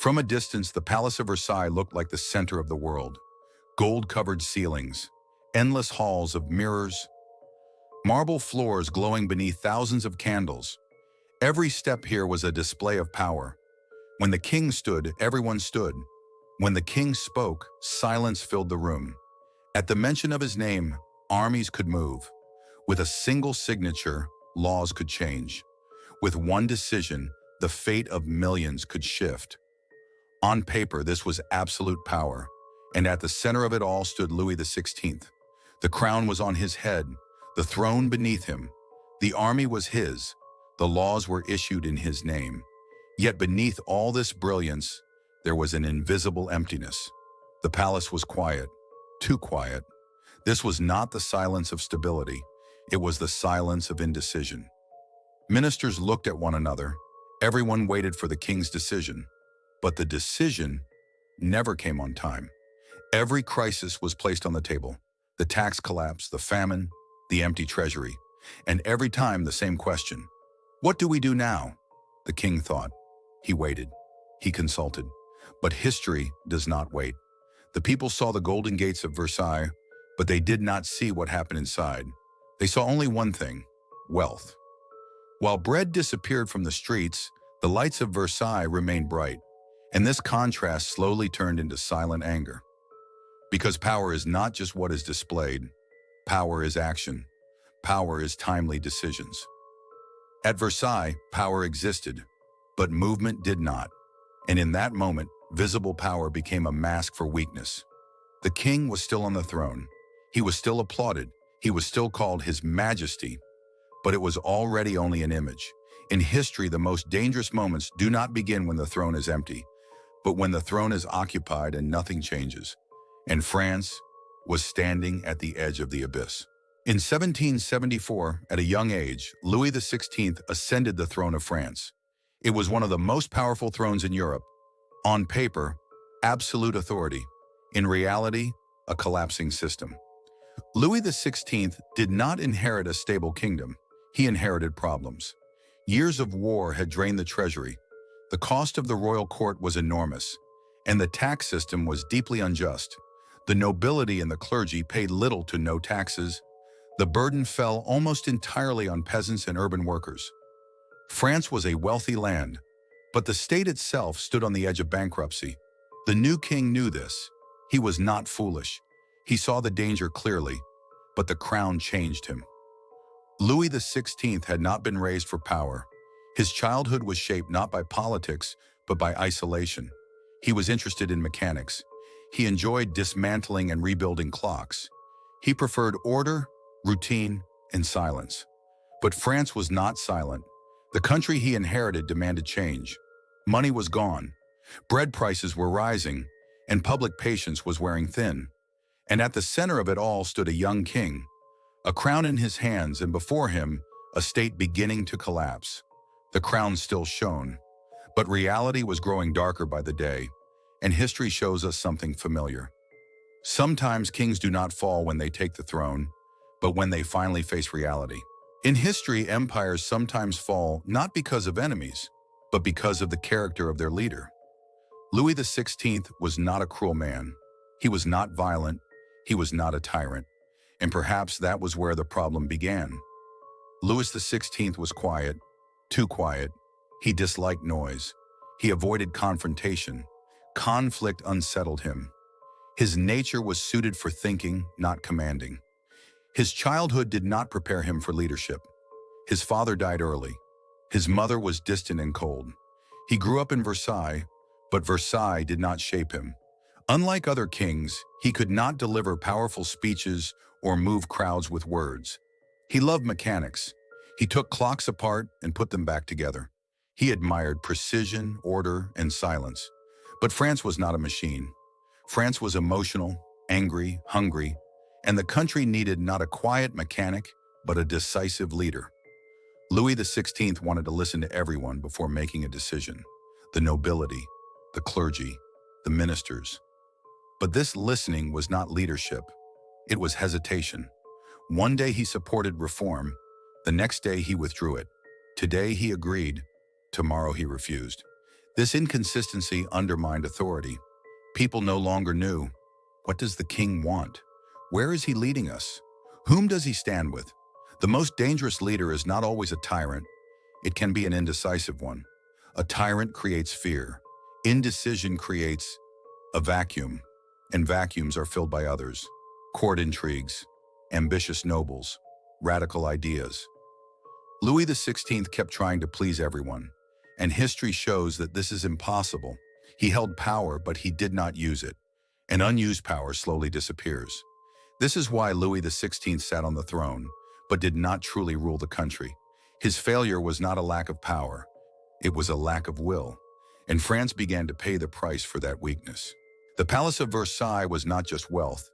From a distance, the Palace of Versailles looked like the center of the world. Gold-covered ceilings, endless halls of mirrors, marble floors glowing beneath thousands of candles. Every step here was a display of power. When the king stood, everyone stood. When the king spoke, silence filled the room. At the mention of his name, armies could move. With a single signature, laws could change. With one decision, the fate of millions could shift. On paper, this was absolute power, and at the center of it all stood Louis XVI. The crown was on his head, the throne beneath him. The army was his, the laws were issued in his name. Yet beneath all this brilliance, there was an invisible emptiness. The palace was quiet, too quiet. This was not the silence of stability, it was the silence of indecision. Ministers looked at one another, everyone waited for the king's decision. But the decision never came on time. Every crisis was placed on the table. The tax collapse, the famine, the empty treasury. And every time the same question. What do we do now? The king thought. He waited. He consulted. But history does not wait. The people saw the golden gates of Versailles, but they did not see what happened inside. They saw only one thing: wealth. While bread disappeared from the streets, the lights of Versailles remained bright. And this contrast slowly turned into silent anger. Because power is not just what is displayed, power is action. Power is timely decisions. At Versailles, power existed, but movement did not. And in that moment, visible power became a mask for weakness. The king was still on the throne. He was still applauded. He was still called His Majesty. But it was already only an image. In history, the most dangerous moments do not begin when the throne is empty, but when the throne is occupied and nothing changes. And France was standing at the edge of the abyss. In 1774, at a young age, Louis XVI ascended the throne of France. It was one of the most powerful thrones in Europe. On paper, absolute authority. In reality, a collapsing system. Louis XVI did not inherit a stable kingdom. He inherited problems. Years of war had drained the treasury. The cost of the royal court was enormous, and the tax system was deeply unjust. The nobility and the clergy paid little to no taxes. The burden fell almost entirely on peasants and urban workers. France was a wealthy land, but the state itself stood on the edge of bankruptcy. The new king knew this. He was not foolish. He saw the danger clearly, but the crown changed him. Louis XVI had not been raised for power. His childhood was shaped not by politics, but by isolation. He was interested in mechanics. He enjoyed dismantling and rebuilding clocks. He preferred order, routine, and silence. But France was not silent. The country he inherited demanded change. Money was gone. Bread prices were rising, and public patience was wearing thin. And at the center of it all stood a young king, a crown in his hands, and before him, a state beginning to collapse. The crown still shone, but reality was growing darker by the day, and history shows us something familiar. Sometimes kings do not fall when they take the throne, but when they finally face reality. In history, empires sometimes fall not because of enemies, but because of the character of their leader. Louis XVI was not a cruel man. He was not violent. He was not a tyrant. And perhaps that was where the problem began. Louis XVI was quiet, too quiet. He disliked noise. He avoided confrontation. Conflict unsettled him. His nature was suited for thinking, not commanding. His childhood did not prepare him for leadership. His father died early. His mother was distant and cold. He grew up in Versailles, but Versailles did not shape him. Unlike other kings, he could not deliver powerful speeches or move crowds with words. He loved mechanics. He took clocks apart and put them back together. He admired precision, order, and silence. But France was not a machine. France was emotional, angry, hungry, and the country needed not a quiet mechanic, but a decisive leader. Louis XVI wanted to listen to everyone before making a decision. The nobility, the clergy, the ministers. But this listening was not leadership. It was hesitation. One day he supported reform. The next day he withdrew it. Today he agreed. Tomorrow he refused. This inconsistency undermined authority. People no longer knew, what does the king want? Where is he leading us? Whom does he stand with? The most dangerous leader is not always a tyrant. It can be an indecisive one. A tyrant creates fear. Indecision creates a vacuum, and vacuums are filled by others. Court intrigues, ambitious nobles, radical ideas. Louis XVI kept trying to please everyone, and history shows that this is impossible. He held power, but he did not use it, and unused power slowly disappears. This is why Louis XVI sat on the throne, but did not truly rule the country. His failure was not a lack of power, it was a lack of will, and France began to pay the price for that weakness. The Palace of Versailles was not just wealth,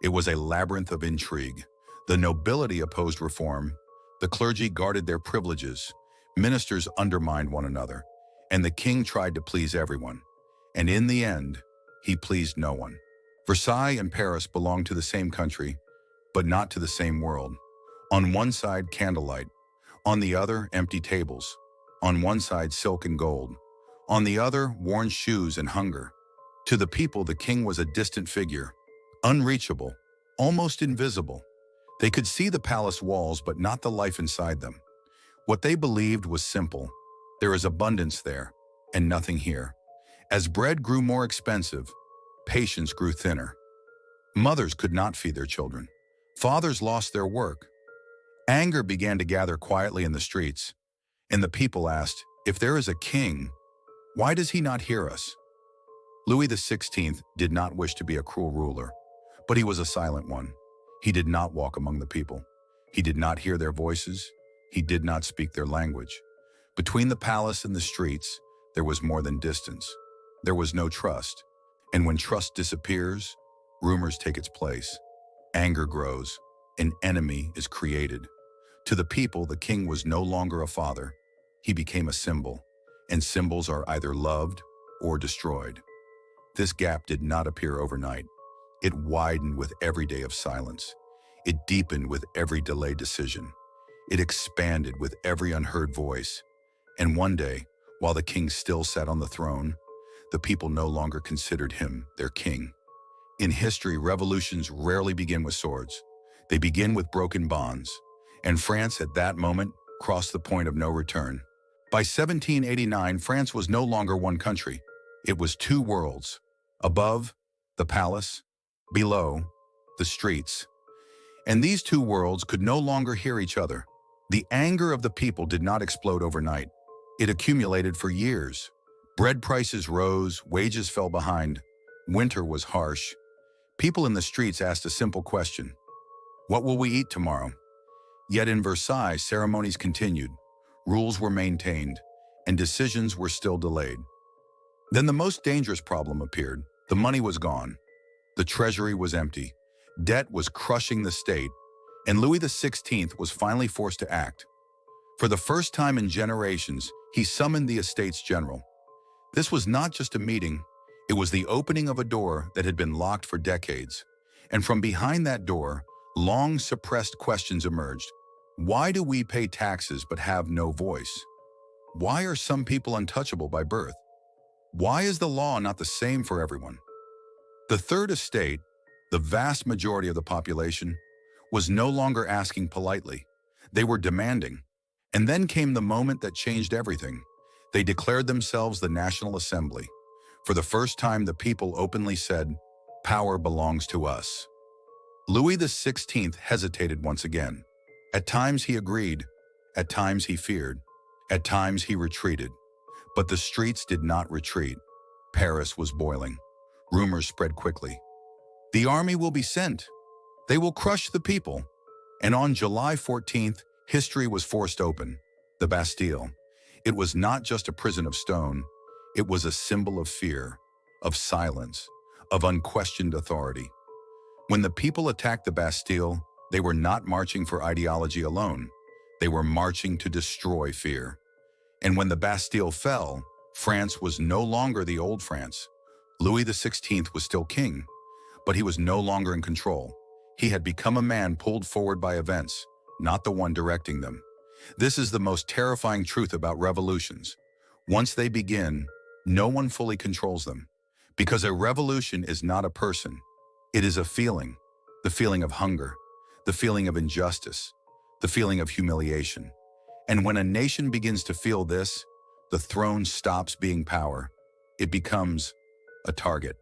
it was a labyrinth of intrigue. The nobility opposed reform, the clergy guarded their privileges, ministers undermined one another, and the king tried to please everyone. And in the end, he pleased no one. Versailles and Paris belonged to the same country, but not to the same world. On one side, candlelight. On the other, empty tables. On one side, silk and gold. On the other, worn shoes and hunger. To the people, the king was a distant figure, unreachable, almost invisible. They could see the palace walls, but not the life inside them. What they believed was simple. There is abundance there, and nothing here. As bread grew more expensive, patience grew thinner. Mothers could not feed their children. Fathers lost their work. Anger began to gather quietly in the streets, and the people asked, if there is a king, why does he not hear us? Louis XVI did not wish to be a cruel ruler, but he was a silent one. He did not walk among the people. He did not hear their voices. He did not speak their language. Between the palace and the streets, there was more than distance. There was no trust. And when trust disappears, rumors take its place. Anger grows. An enemy is created. To the people, the king was no longer a father. He became a symbol, and symbols are either loved or destroyed. This gap did not appear overnight. It widened with every day of silence. It deepened with every delayed decision. It expanded with every unheard voice. And one day, while the king still sat on the throne, the people no longer considered him their king. In history, revolutions rarely begin with swords. They begin with broken bonds. And France, at that moment, crossed the point of no return. By 1789, France was no longer one country. It was two worlds. Above, the palace. Below, the streets. And these two worlds could no longer hear each other. The anger of the people did not explode overnight. It accumulated for years. Bread prices rose, wages fell behind. Winter was harsh. People in the streets asked a simple question: what will we eat tomorrow? Yet in Versailles, ceremonies continued, rules were maintained, and decisions were still delayed. Then the most dangerous problem appeared. The money was gone. The treasury was empty. Debt was crushing the state, and Louis XVI was finally forced to act. For the first time in generations, he summoned the Estates General. This was not just a meeting, it was the opening of a door that had been locked for decades. And from behind that door, long suppressed questions emerged. Why do we pay taxes but have no voice? Why are some people untouchable by birth? Why is the law not the same for everyone? The Third Estate, the vast majority of the population, was no longer asking politely. They were demanding. And then came the moment that changed everything. They declared themselves the National Assembly. For the first time, the people openly said, "Power belongs to us." Louis XVI hesitated once again. At times he agreed, at times he feared, at times he retreated. But the streets did not retreat. Paris was boiling. Rumors spread quickly. The army will be sent. They will crush the people. And on July 14th, history was forced open. The Bastille. It was not just a prison of stone. It was a symbol of fear, of silence, of unquestioned authority. When the people attacked the Bastille, they were not marching for ideology alone. They were marching to destroy fear. And when the Bastille fell, France was no longer the old France. Louis XVI was still king, but he was no longer in control. He had become a man pulled forward by events, not the one directing them. This is the most terrifying truth about revolutions. Once they begin, no one fully controls them. Because a revolution is not a person. It is a feeling, the feeling of hunger, the feeling of injustice, the feeling of humiliation. And when a nation begins to feel this, the throne stops being power. It becomes a target.